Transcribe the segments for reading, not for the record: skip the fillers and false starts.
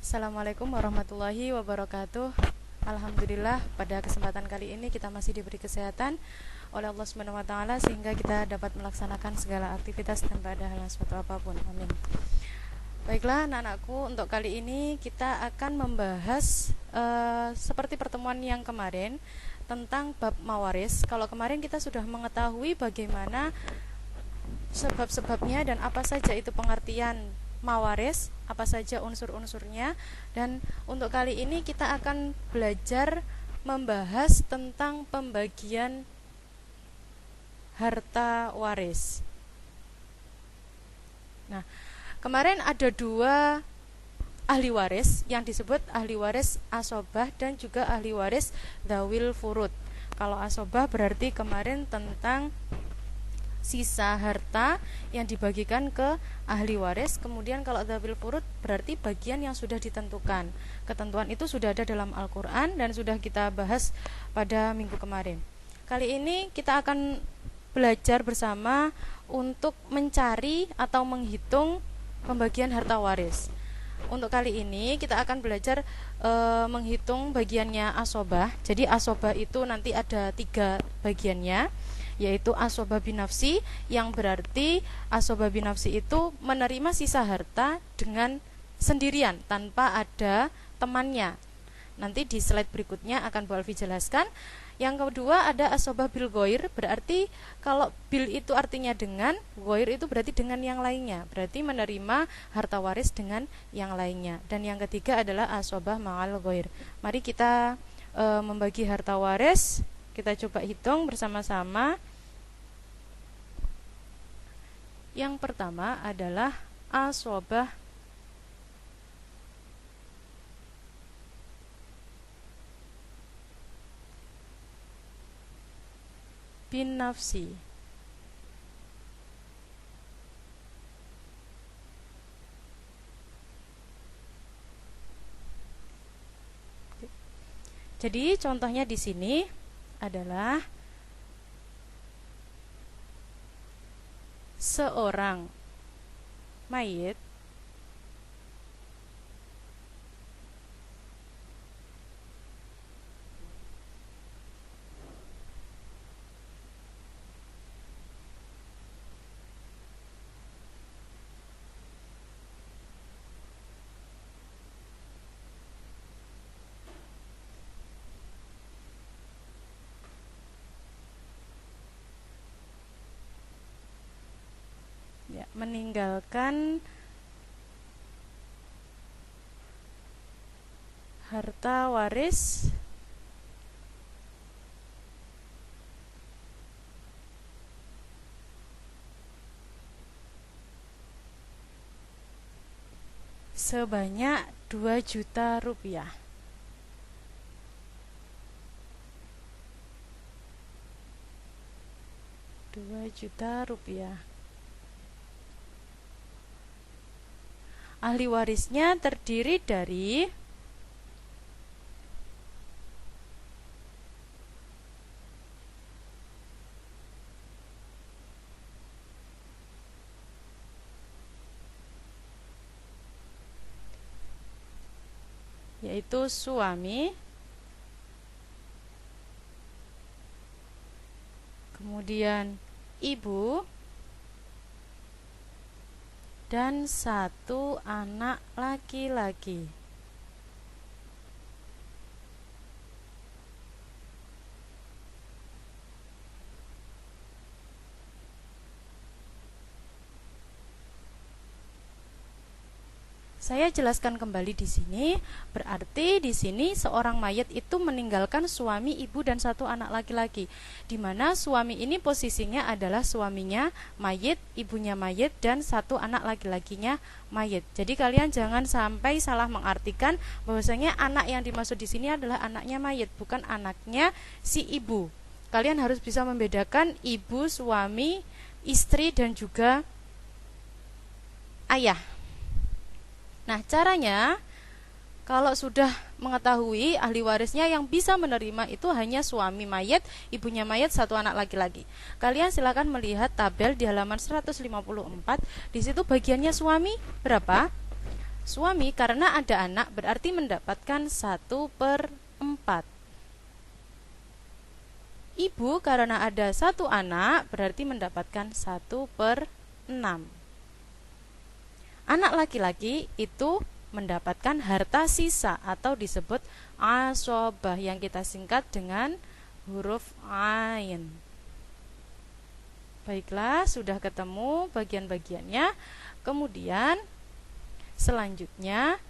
Assalamualaikum warahmatullahi wabarakatuh. Alhamdulillah pada kesempatan kali ini kita masih diberi kesehatan oleh Allah Subhanahu wa taala sehingga kita dapat melaksanakan segala aktivitas tanpa ada halangan suatu apapun. Amin. Baiklah anak-anakku, untuk kali ini kita akan membahas seperti pertemuan yang kemarin tentang bab mawaris. Kalau kemarin kita sudah mengetahui bagaimana sebab-sebabnya dan apa saja itu pengertian mawaris, apa saja unsur-unsurnya. Dan untuk kali ini kita akan belajar membahas tentang pembagian harta waris. Nah, kemarin ada dua ahli waris yang disebut ahli waris asobah dan juga ahli waris dzawil furud. Kalau asobah berarti kemarin tentang sisa harta yang dibagikan ke ahli waris. Kemudian kalau dzawil furud berarti bagian yang sudah ditentukan. Ketentuan itu sudah ada dalam Al-Quran dan sudah kita bahas pada minggu kemarin. Kali ini kita akan belajar bersama untuk mencari atau menghitung pembagian harta waris. Untuk kali ini kita akan belajar menghitung bagiannya asobah. Jadi asobah itu nanti ada 3 bagiannya, yaitu asobah binafsi, yang berarti asobah binafsi itu menerima sisa harta dengan sendirian tanpa ada temannya. Nanti di slide berikutnya akan Bu Alfi jelaskan. Yang kedua ada asobah bil ghair, berarti kalau bil itu artinya dengan, ghair itu berarti dengan yang lainnya, berarti menerima harta waris dengan yang lainnya. Dan yang ketiga adalah asobah ma'al ghair. Mari kita membagi harta waris. Kita coba hitung bersama-sama. Yang pertama adalah asobah bin nafsi. Jadi contohnya di sini adalah seorang mayit meninggalkan harta waris sebanyak 2 juta rupiah. Ahli warisnya terdiri dari yaitu suami, kemudian ibu, dan 1 anak laki-laki. Saya jelaskan kembali di sini. Berarti di sini seorang mayat itu meninggalkan suami, ibu, dan 1 anak laki-laki. Di mana suami ini posisinya adalah suaminya mayit, ibunya mayit, dan 1 anak laki-lakinya mayit. Jadi kalian jangan sampai salah mengartikan bahwasanya anak yang dimaksud di sini adalah anaknya mayit, bukan anaknya si ibu. Kalian harus bisa membedakan ibu, suami, istri, dan juga ayah. Nah, caranya kalau sudah mengetahui ahli warisnya yang bisa menerima itu hanya suami mayat, ibunya mayat, 1 anak laki-laki. Kalian silakan melihat tabel di halaman 154. Di situ bagiannya suami berapa? Suami karena ada anak berarti mendapatkan 1/4. Ibu karena ada 1 anak berarti mendapatkan 1/6. Anak laki-laki itu mendapatkan harta sisa atau disebut asobah yang kita singkat dengan huruf ain. Baiklah, sudah ketemu bagian-bagiannya. Kemudian selanjutnya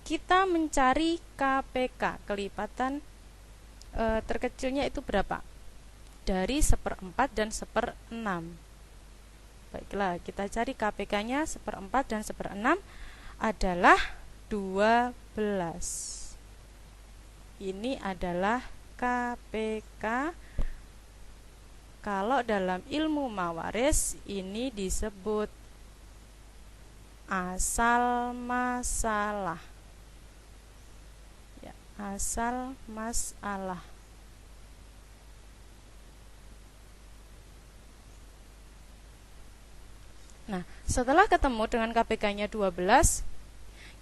kita mencari KPK, kelipatan terkecilnya itu berapa? Dari 1/4 dan 1/6. Baiklah, kita cari KPK-nya 1/4 dan 1/6 adalah 12. Ini adalah KPK. Kalau dalam ilmu mawaris ini disebut asal masalah. Ya, asal masalah. Nah, setelah ketemu dengan KPK-nya 12,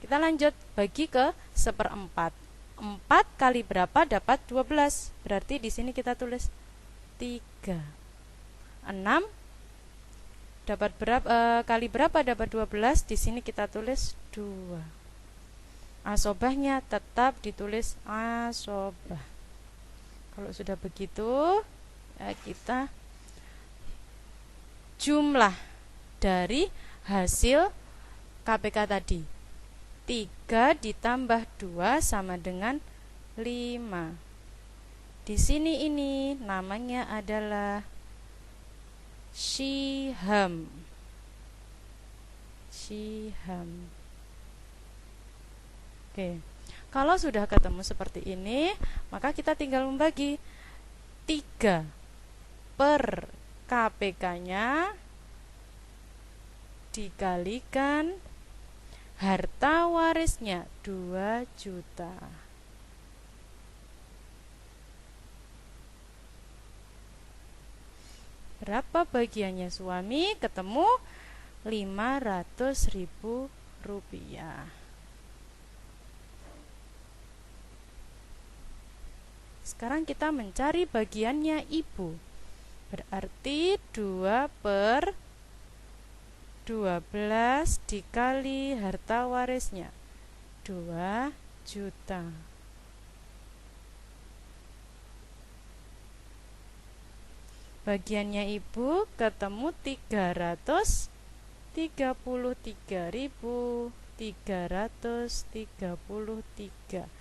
kita lanjut bagi ke 1/4. 4 kali berapa dapat 12? Berarti di sini kita tulis 3. 6 dapat berapa kali berapa dapat 12? Di sini kita tulis 2. Asobahnya tetap ditulis asobah. Kalau sudah begitu, ya kita jumlah dari hasil KPK tadi. 3 ditambah 2 sama dengan 5. Di sini ini namanya adalah Syiham. Syiham. Oke. Kalau sudah ketemu seperti ini, maka kita tinggal membagi 3 per KPK-nya dikalikan harta warisnya 2 juta. Berapa bagiannya suami? Ketemu 500.000 rupiah. Sekarang kita mencari bagiannya ibu. Berarti 2/12 dikali harta warisnya 2 juta. Bagiannya ibu ketemu 333.333.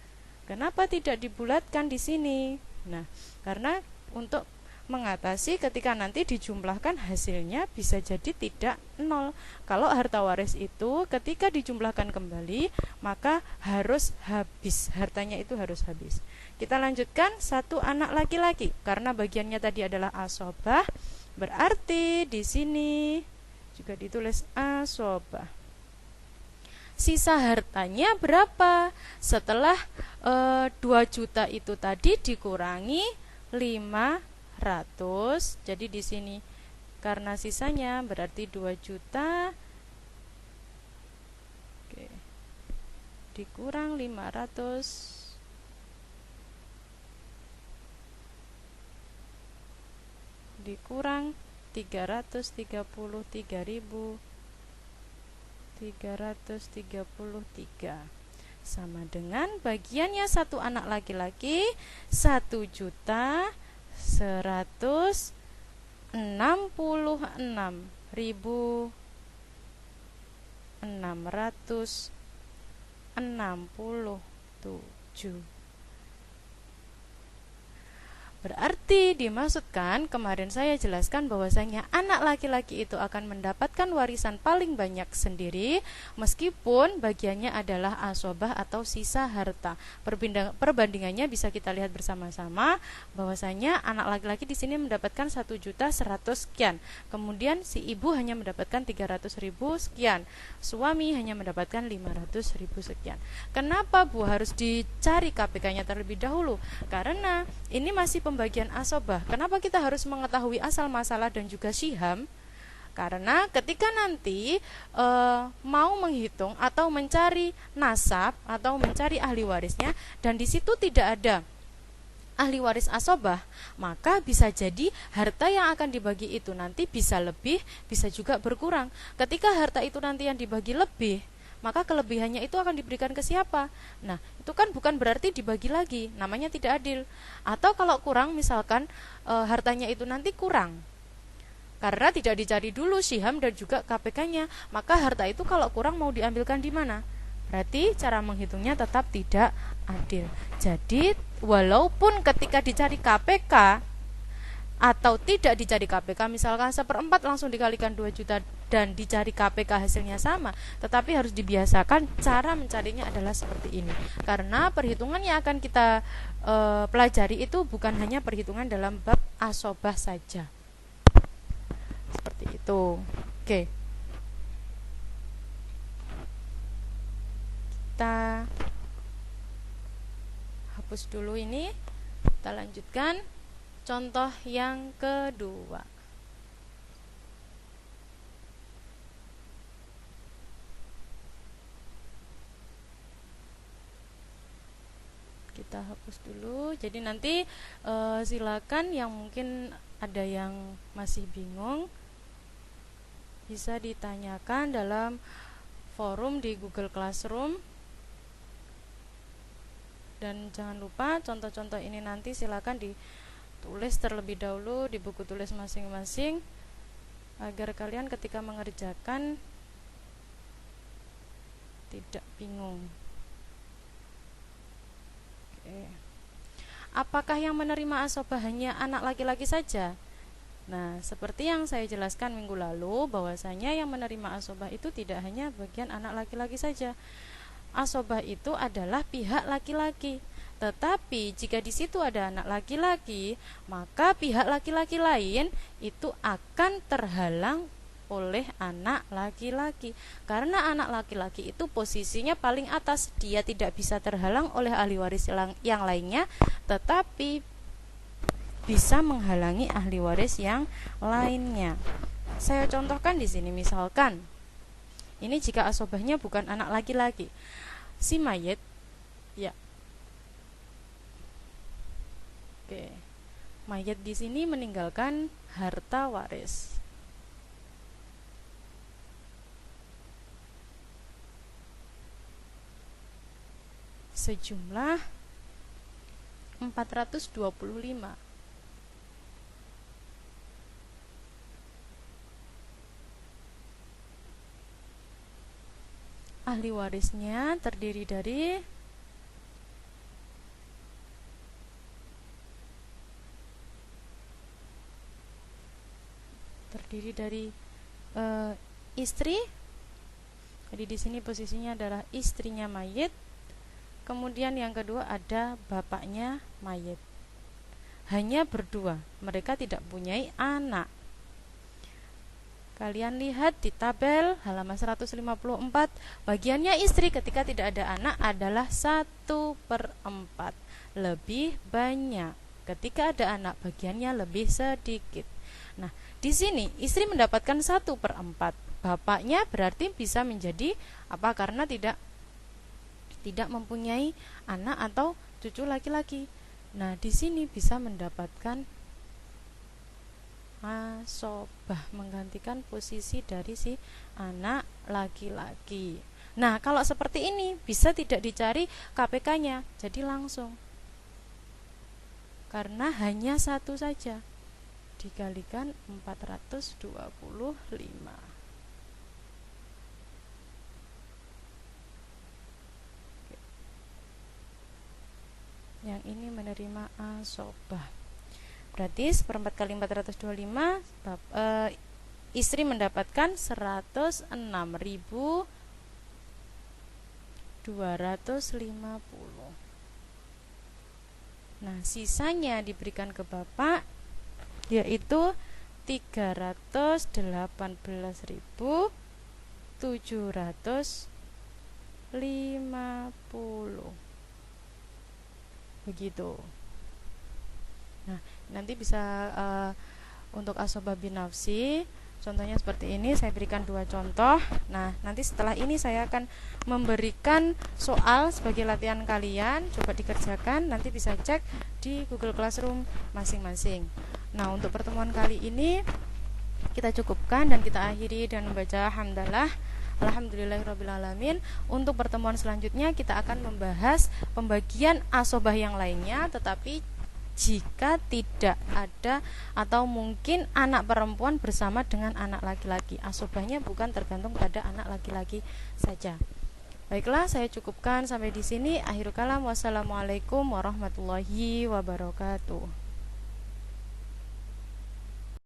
Kenapa tidak dibulatkan di sini? Nah, karena untuk mengatasi ketika nanti dijumlahkan hasilnya bisa jadi tidak 0. Kalau harta waris itu ketika dijumlahkan kembali maka harus habis, hartanya itu harus habis. Kita lanjutkan 1 anak laki-laki karena bagiannya tadi adalah asobah, berarti di sini juga ditulis asobah. Sisa hartanya berapa? Setelah 2 juta itu tadi dikurangi 500. Jadi di sini karena sisanya berarti 2 juta. Oke. Dikurang 500. Dikurang 333.333 sama dengan bagiannya 1 anak laki-laki 1.166.667. Berarti dimaksudkan kemarin saya jelaskan bahwasanya anak laki-laki itu akan mendapatkan warisan paling banyak sendiri meskipun bagiannya adalah asobah atau sisa harta. Perbandingannya bisa kita lihat bersama-sama bahwasanya anak laki-laki di sini mendapatkan 1.100.000 sekian. Kemudian si ibu hanya mendapatkan 300.000 sekian. Suami hanya mendapatkan 500.000 sekian. Kenapa Bu harus dicari KPK-nya terlebih dahulu? Karena ini masih pembagian asobah. Kenapa kita harus mengetahui asal masalah dan juga syiham? Karena ketika nanti mau menghitung atau mencari nasab atau mencari ahli warisnya dan di situ tidak ada ahli waris asobah, maka bisa jadi harta yang akan dibagi itu nanti bisa lebih, bisa juga berkurang. Ketika harta itu nanti yang dibagi lebih, maka kelebihannya itu akan diberikan ke siapa? Nah, itu kan bukan berarti dibagi lagi, namanya tidak adil. Atau kalau kurang, misalkan hartanya itu nanti kurang, karena tidak dicari dulu Syiham dan juga KPK-nya, maka harta itu kalau kurang mau diambilkan di mana? Berarti cara menghitungnya tetap tidak adil. Jadi walaupun ketika dicari KPK atau tidak dicari KPK, misalkan 1/4 langsung dikalikan 2 juta dan dicari KPK hasilnya sama, tetapi harus dibiasakan cara mencarinya adalah seperti ini. Karena perhitungan yang akan kita pelajari itu bukan hanya perhitungan dalam bab asobah saja. Seperti itu. Oke. Kita hapus dulu ini, kita lanjutkan contoh yang kedua. Kita hapus dulu. Jadi nanti silakan yang mungkin ada yang masih bingung bisa ditanyakan dalam forum di Google Classroom. Dan jangan lupa contoh-contoh ini nanti silakan ditulis terlebih dahulu di buku tulis masing-masing agar kalian ketika mengerjakan tidak bingung. Oke. Apakah yang menerima asobah hanya anak laki-laki saja? Nah, seperti yang saya jelaskan minggu lalu, bahwasanya yang menerima asobah itu tidak hanya bagian anak laki-laki saja. Asobah itu adalah pihak laki-laki. Tetapi jika di situ ada anak laki-laki, maka pihak laki-laki lain itu akan terhalang oleh anak laki-laki. Karena anak laki-laki itu posisinya paling atas, dia tidak bisa terhalang oleh ahli waris yang lainnya, tetapi bisa menghalangi ahli waris yang lainnya. Saya contohkan di sini, misalkan ini jika asobahnya bukan anak laki-laki, si mayit, ya, oke, mayit di sini meninggalkan harta waris sejumlah 425. Ahli warisnya terdiri dari istri. Jadi di sini posisinya adalah istrinya mayit. Kemudian yang kedua ada bapaknya mayit. Hanya berdua, mereka tidak punya anak. Kalian lihat di tabel halaman 154, bagiannya istri ketika tidak ada anak adalah 1/4, lebih banyak. Ketika ada anak, bagiannya lebih sedikit. Nah, di sini istri mendapatkan 1/4. Bapaknya berarti bisa menjadi apa? Karena tidak mempunyai anak atau cucu laki-laki. Nah, di sini bisa mendapatkan asobah, menggantikan posisi dari si anak laki-laki. Nah, kalau seperti ini bisa tidak dicari KPK-nya, jadi langsung, karena hanya satu saja, dikalikan 425. Yang ini menerima asobah. Berarti 1/4 kali 425, istri mendapatkan 106.250. Nah, sisanya diberikan ke bapak, yaitu 318.750. Begitu. Nah, nanti bisa untuk asobah binafsi Contohnya seperti ini, saya berikan 2 contoh. Nah, nanti setelah ini saya akan memberikan soal sebagai latihan kalian. Coba dikerjakan, nanti bisa cek di Google Classroom masing-masing. Nah, untuk pertemuan kali ini kita cukupkan dan kita akhiri dengan membaca hamdalah. Alhamdulillahirrabbilalamin. Untuk pertemuan selanjutnya kita akan membahas pembagian asobah yang lainnya, tetapi jika tidak ada atau mungkin anak perempuan bersama dengan anak laki-laki, asobahnya bukan tergantung pada anak laki-laki saja. Baiklah, saya cukupkan sampai di sini. Akhirul kalam, wassalamualaikum warahmatullahi wabarakatuh.